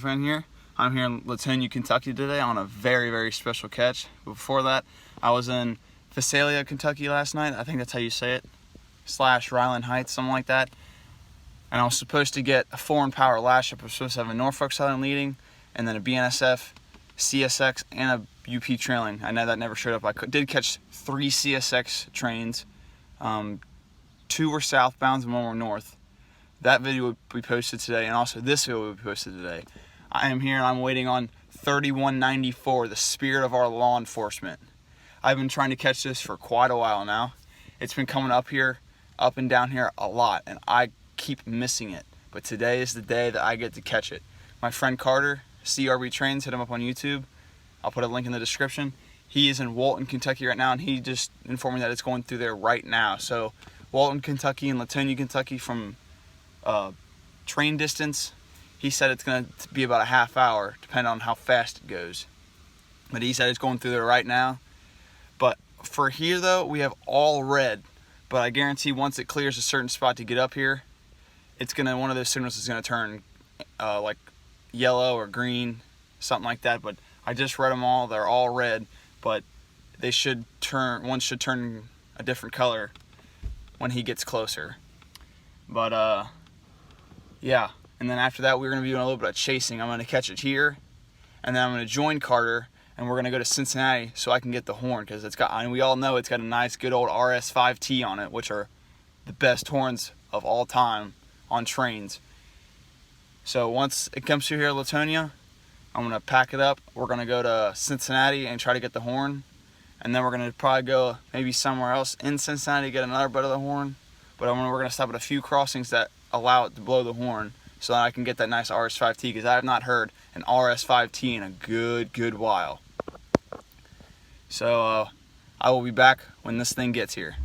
RailFanning here. I'm here in Latonia, Kentucky today on a very, very special catch. Before that, I was in Visalia, Kentucky last night. I think that's how you say it. / Ryland Heights, something like that. And I was supposed to get a foreign power lash up. I was supposed to have a Norfolk Southern leading, and then a BNSF, CSX, and a UP trailing. I know that never showed up. I did catch 3 CSX trains. 2 were southbound and 1 were north. That video will be posted today, and also this video will be posted today. I am here and I'm waiting on 3194, the spirit of our law enforcement. I've been trying to catch this for quite a while now. It's been coming up and down here a lot, and I keep missing it. But today is the day that I get to catch it. My friend Carter, CRBtrains, hit him up on YouTube. I'll put a link in the description. He is in Walton, Kentucky right now, and he just informed me that it's going through there right now. So Walton, Kentucky and Latonia, Kentucky from train distance, he said it's going to be about a half hour, depending on how fast it goes. But he said it's going through there right now. But for here, though, we have all red. But I guarantee once it clears a certain spot to get up here, it's gonna, one of those signals is going to turn like yellow or green, something like that. But I just read them all. They're all red, but they should turn, one should turn a different color when he gets closer. But yeah, and then after that we're going to be doing a little bit of chasing. I'm going to catch it here, and then I'm going to join Carter, and we're going to go to Cincinnati so I can get the horn, because it's got, I mean, we all know it's got a nice good old RS5T on it, which are the best horns of all time on trains. So once it comes through here at Latonia, I'm going to pack it up. We're going to go to Cincinnati and try to get the horn, and then we're going to probably go maybe somewhere else in Cincinnati to get another bit of the horn. But we're going to stop at a few crossings that allow it to blow the horn so that I can get that nice RS5T, because I have not heard an RS5T in a good while. So I will be back when this thing gets here.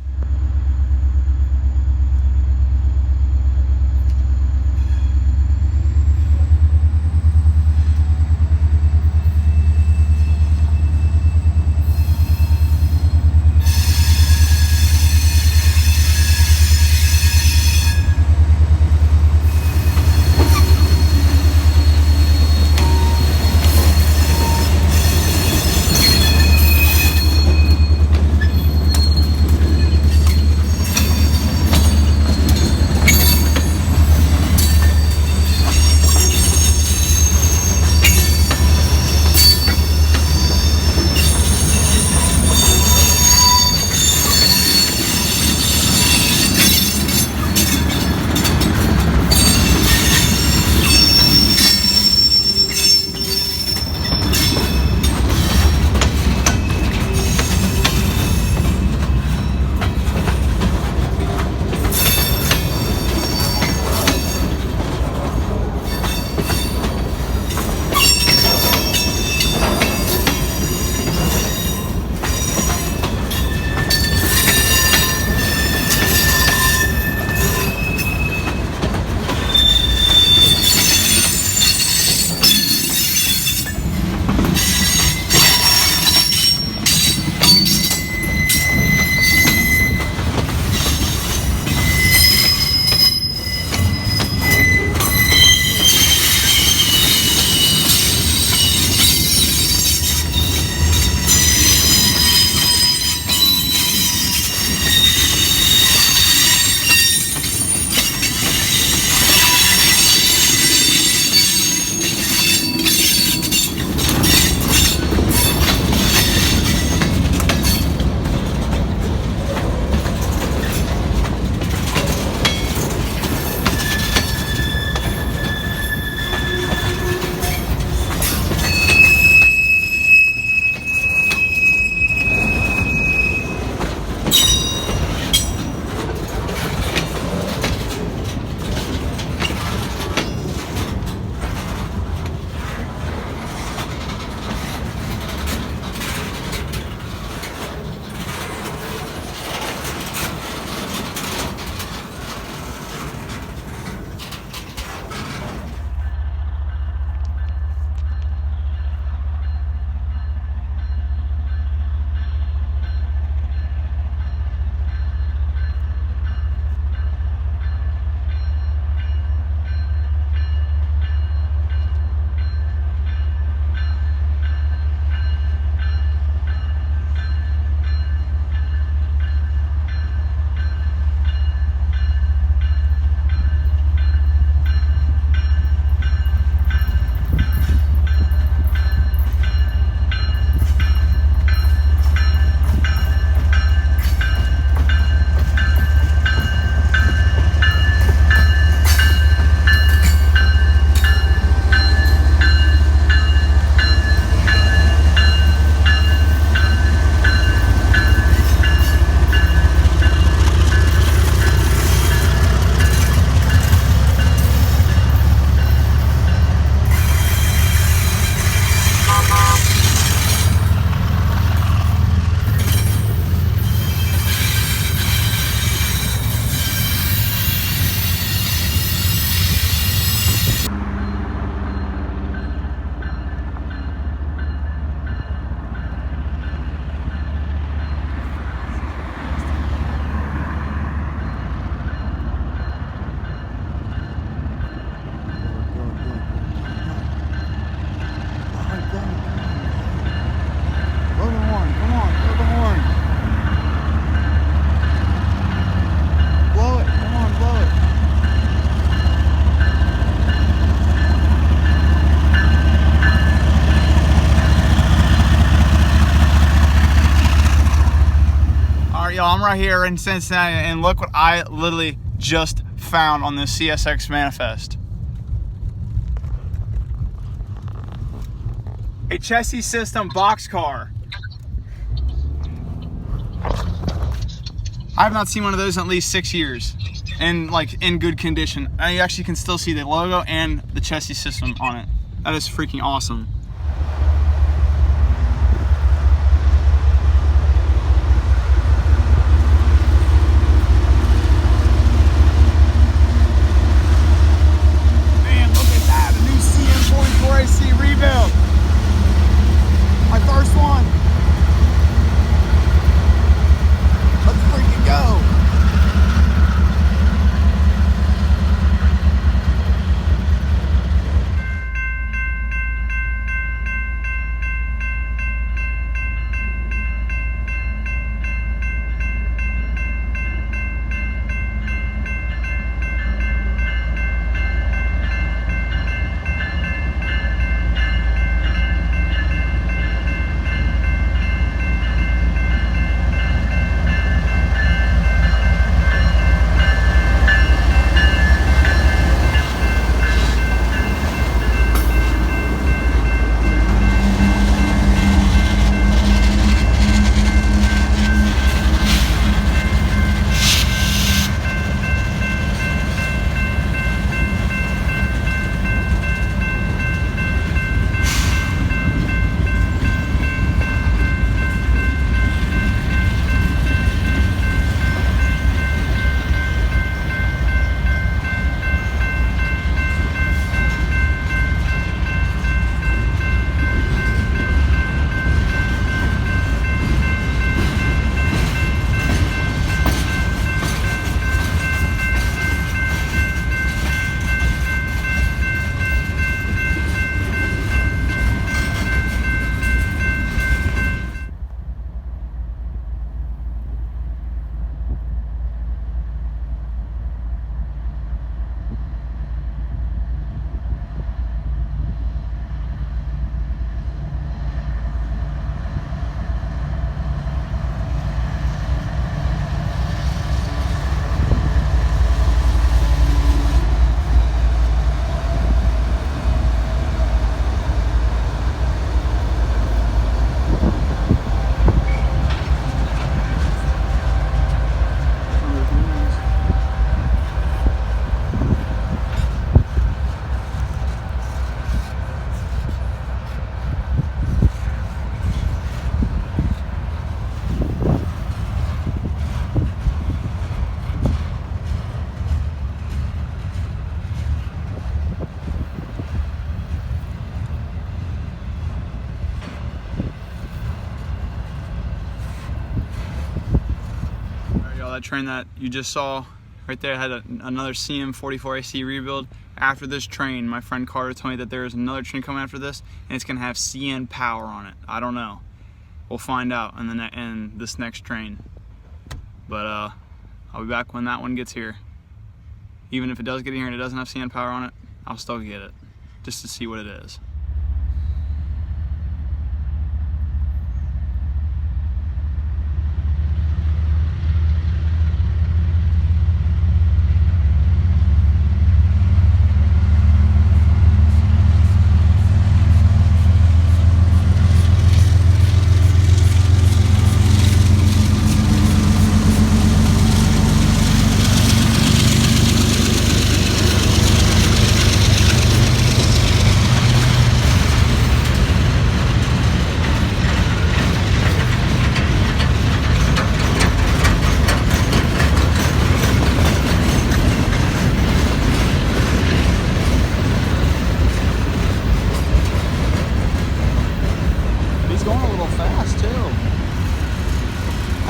I'm right here in Cincinnati, and look what I literally just found on this CSX manifest. A chassis system boxcar. I have not seen one of those in at least 6 years, and like in good condition. You actually can still see the logo and the chassis system on it. That is freaking awesome. Man, look at that, a new CM44AC rebuild. My first one. Let's freaking go. That train that you just saw right there had another CM44AC rebuild. After this train, my friend Carter told me that there is another train coming after this, and it's gonna have CN power on it. I don't know. We'll find out in this next train. But I'll be back when that one gets here. Even if it does get here and it doesn't have CN power on it, I'll still get it just to see what it is.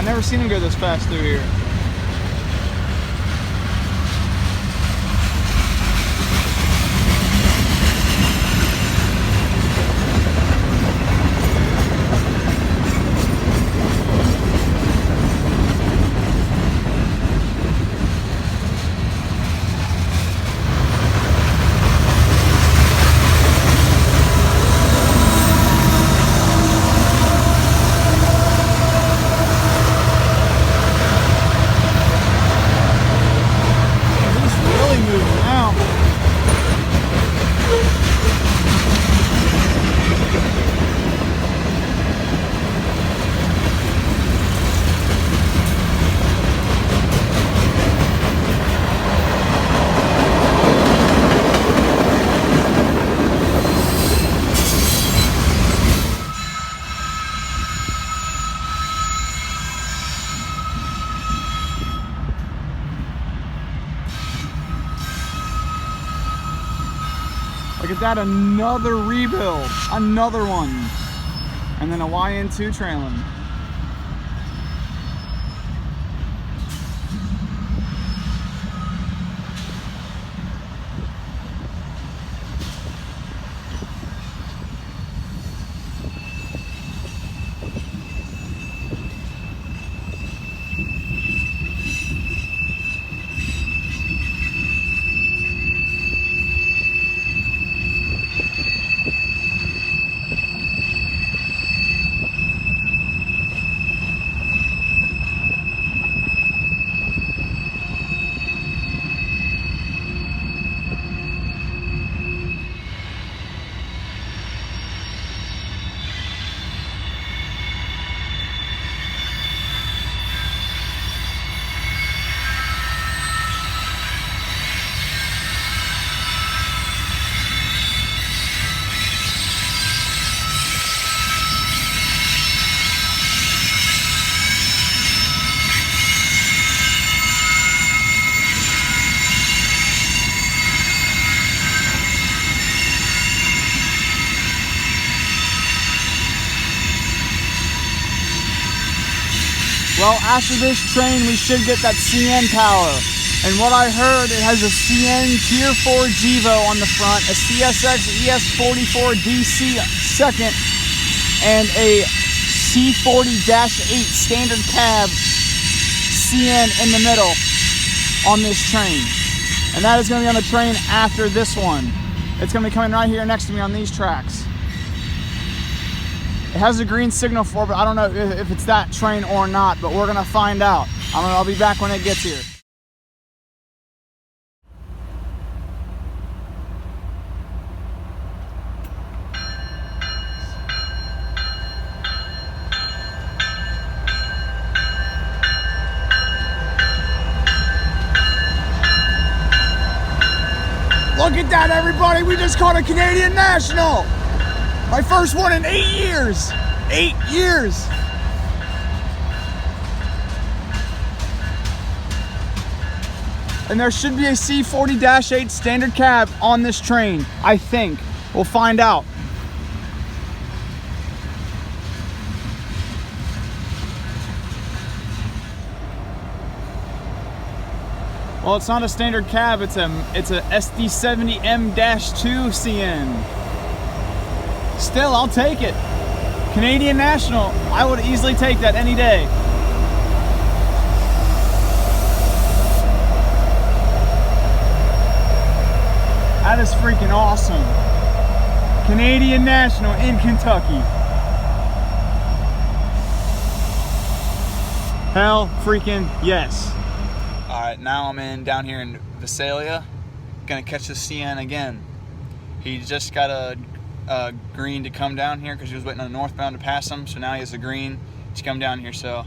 Never seen him go this fast through here. that, another rebuild, another one. And then a YN2 trailing. Well, after this train, we should get that CN power. And what I heard, it has a CN Tier 4 Gevo on the front, a CSX ES44 DC second, and a C40-8 standard cab CN in the middle on this train. And that is going to be on the train after this one. It's going to be coming right here next to me on these tracks. It has a green signal for it, but I don't know if it's that train or not, but we're gonna find out. I'll be back when it gets here. Look at that, everybody! We just caught a Canadian National! My first one in 8 years! 8 years! And there should be a C40-8 standard cab on this train, I think. We'll find out. Well, it's not a standard cab, it's a SD70M-2 CN. Still, I'll take it. Canadian National, I would easily take that any day. That is freaking awesome. Canadian National in Kentucky. Hell freaking yes. All right, now I'm down here in Visalia. Gonna catch the CN again. He just got a green to come down here because he was waiting on the northbound to pass him, so now he has a green to come down here, so I'll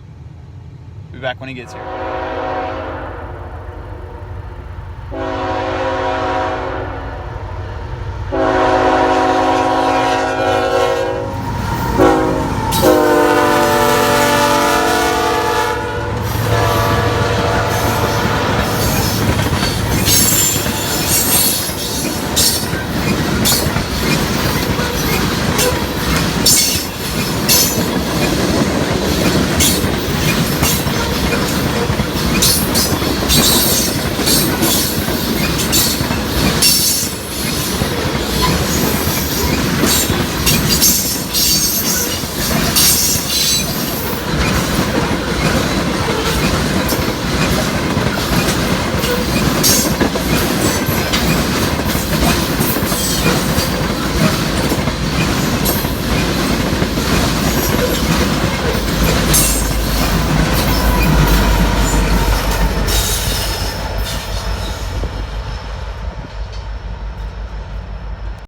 be back when he gets here.